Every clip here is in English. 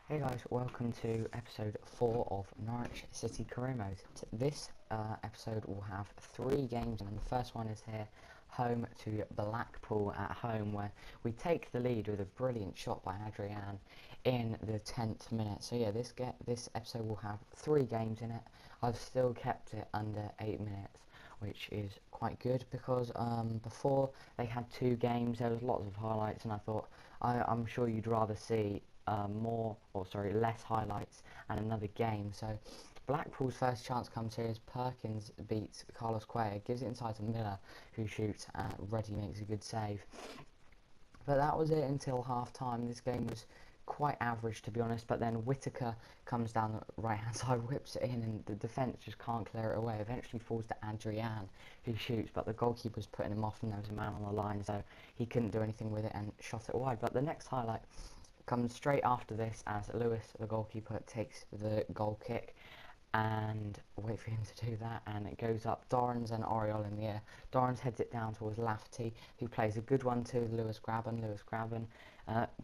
Hey guys, welcome to episode 4 of Norwich City Career Mode. This episode will have 3 games, and the first one is here, home to Blackpool at home, where we take the lead with a brilliant shot by Adrian in the 10th minute. So yeah, this episode will have 3 games in it. I've still kept it under 8 minutes, which is quite good because before they had 2 games, there was lots of highlights, and I thought I'm sure you'd rather see less highlights and another game. So Blackpool's first chance comes here as Perkins beats Carlos Cuellar, gives it inside to Miller, who shoots, and Reddy makes a good save. But that was it until half time. This game was quite average, to be honest, but then Whittaker comes down the right hand side, whips it in, and the defence just can't clear it away. Eventually falls to Adrian, who shoots, but the goalkeeper's putting him off and there was a man on the line, so he couldn't do anything with it and shot it wide. But the next highlight comes straight after this as Lewis, the goalkeeper, takes the goal kick, and wait for him to do that, and it goes up. Dorrans and Oriole in the air. Dorrans heads it down towards Lafferty, who plays a good one to Lewis Graben. Lewis Graben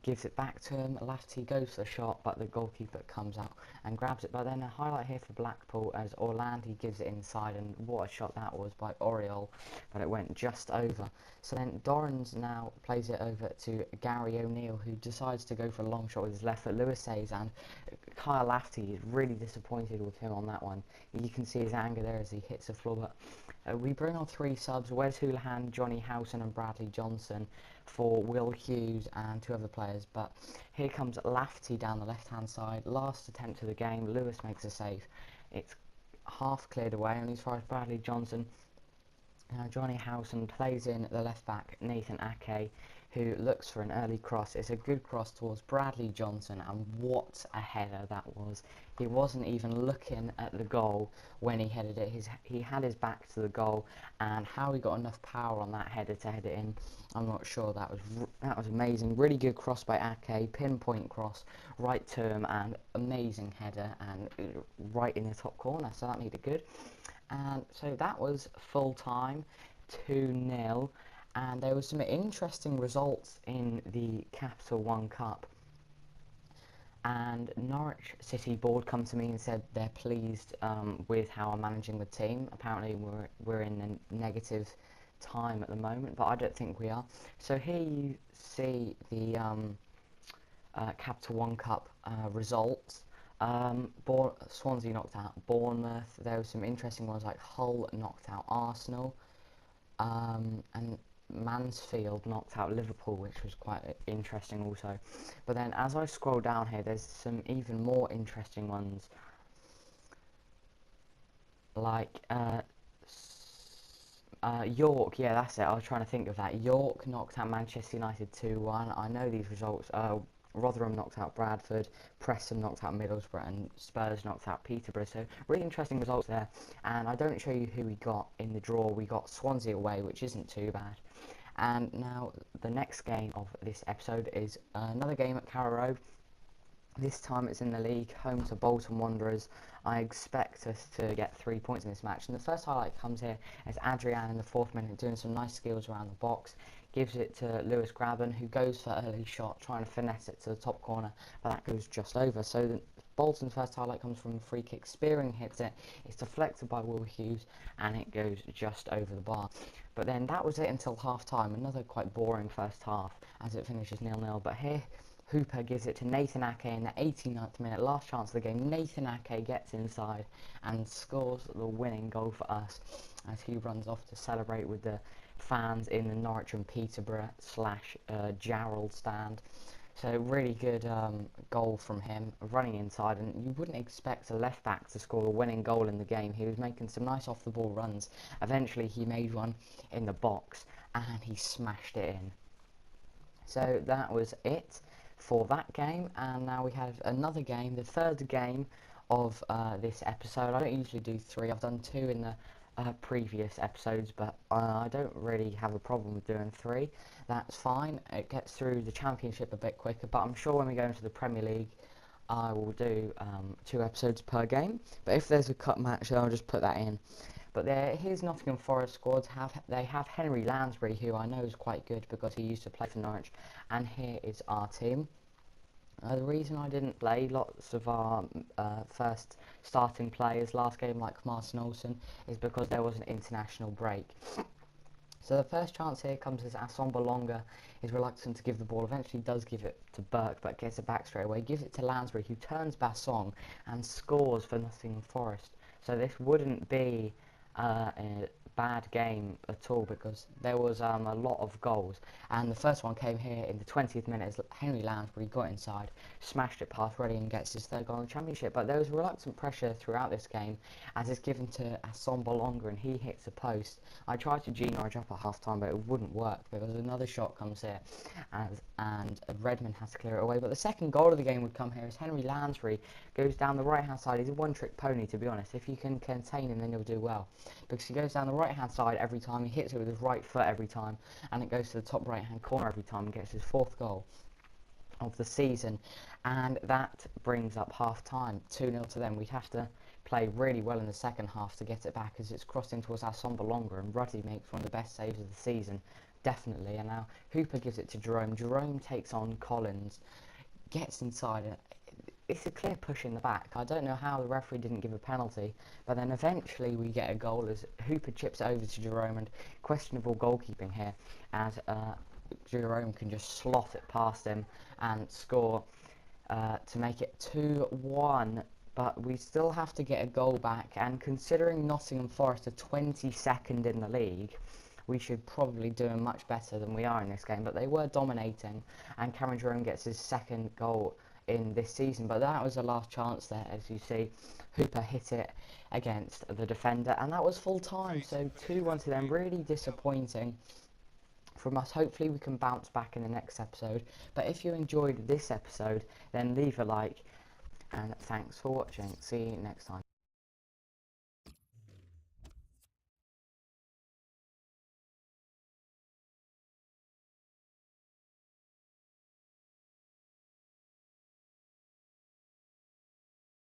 gives it back to him. Lafferty goes for the shot, but the goalkeeper comes out and grabs it. But then a highlight here for Blackpool as Orlandi gives it inside, and what a shot that was by Oriole, but it went just over. So then Dorrans now plays it over to Gary O'Neill, who decides to go for a long shot with his left foot. Lewis saves, and Kyle Lafferty is really disappointed with him on that one. You can see his anger there as he hits the floor. But we bring on 3 subs: Wes Houlihan, Johnny Howson and Bradley Johnson for Will Hughes and 2 other players. But here comes Lafferty down the left hand side. Last attempt of the game, Lewis makes a save. It's half cleared away, and as far as Bradley Johnson, now Johnny Howson plays in the left back Nathan Ake, who looks for an early cross. It's a good cross towards Bradley Johnson, and what a header that was. He wasn't even looking at the goal when he headed it. He had his back to the goal, and how he got enough power on that header to head it in, I'm not sure. That was amazing. Really good cross by Ake, pinpoint cross right to him, and amazing header, and right in the top corner, so that made it good. And so that was full time, 2-0. And there were some interesting results in the Capital One Cup. And Norwich City board come to me and said they're pleased with how I'm managing the team. Apparently we're in a negative time at the moment, but I don't think we are. So here you see the Capital One Cup results. Swansea knocked out Bournemouth. There were some interesting ones like Hull knocked out Arsenal, and Mansfield knocked out Liverpool, which was quite interesting also. But then as I scroll down here, there's some even more interesting ones, like York. Yeah, that's it. I was trying to think of that. York knocked out Manchester United 2-1. I know these results. Rotherham knocked out Bradford, Preston knocked out Middlesbrough, and Spurs knocked out Peterborough. So really interesting results there. And I don't show you who we got in the draw. We got Swansea away, which isn't too bad. And now the next game of this episode is another game at Carrow Road. This time it's in the league, home to Bolton Wanderers. I expect us to get 3 points in this match. And the first highlight comes here as Adrian in the 4th minute doing some nice skills around the box. Gives it to Lewis Graben, who goes for an early shot, trying to finesse it to the top corner, but that goes just over. So Bolton's first highlight comes from a free kick. Spearing hits it. It's deflected by Will Hughes, and it goes just over the bar. But then that was it until half-time. Another quite boring first half as it finishes 0-0. But here, Hooper gives it to Nathan Ake in the 89th minute, last chance of the game. Nathan Ake gets inside and scores the winning goal for us as he runs off to celebrate with the fans in the Norwich and Peterborough / Gerald stand. So really good goal from him, running inside, and you wouldn't expect a left back to score a winning goal in the game. He was making some nice off the ball runs. Eventually he made one in the box and he smashed it in. So that was it for that game, and now we have another game, the 3rd game of this episode. I don't usually do 3. I've done 2 in the previous episodes, but I don't really have a problem with doing 3. That's fine. It gets through the Championship a bit quicker, but I'm sure when we go into the Premier League I will do 2 episodes per game. But if there's a cup match, then I'll just put that in. But here's Nottingham Forest squads. They have Henry Lansbury, who I know is quite good because he used to play for Norwich, and here is our team. The reason I didn't play lots of our first starting players last game, like Martin Olsen, is because there was an international break. So the first chance here comes as Asombalonga is reluctant to give the ball, eventually does give it to Burke, but gets it back straight away, gives it to Lansbury, who turns Bassong and scores for Nottingham Forest. So this wouldn't be a bad game at all, because there was a lot of goals, and the first one came here in the 20th minute as Henry Lansbury got inside, smashed it past Reddy and gets his third goal in the Championship. But there was reluctant pressure throughout this game as it's given to Asombalonga and he hits the post. I tried to G-Norwich up at half time, but it wouldn't work because another shot comes here and Redmond has to clear it away. But the second goal of the game would come here as Henry Lansbury goes down the right hand side. He's a one-trick pony, to be honest. If you can contain him, then you'll do well, because he goes down the right hand side every time, he hits it with his right foot every time, and it goes to the top right hand corner every time and gets his 4th goal of the season. And that brings up half time, 2-0 to them. We'd have to play really well in the second half to get it back, as it's crossed in towards Asombalonga and Ruddy makes one of the best saves of the season, definitely. And now Hooper gives it to Jerome. Jerome takes on Collins, gets inside. It's a clear push in the back. I don't know how the referee didn't give a penalty, but then eventually we get a goal as Hooper chips it over to Jerome, and questionable goalkeeping here as Jerome can just slot it past him and score to make it 2-1. But we still have to get a goal back, and considering Nottingham Forest are 22nd in the league, we should probably do much better than we are in this game. But they were dominating, and Cameron Jerome gets his 2nd goal in this season. But that was the last chance there, as you see. Hooper hit it against the defender, and that was full time. So 2-1 to them. Really disappointing from us. Hopefully we can bounce back in the next episode. But if you enjoyed this episode, then leave a like, and thanks for watching. See you next time.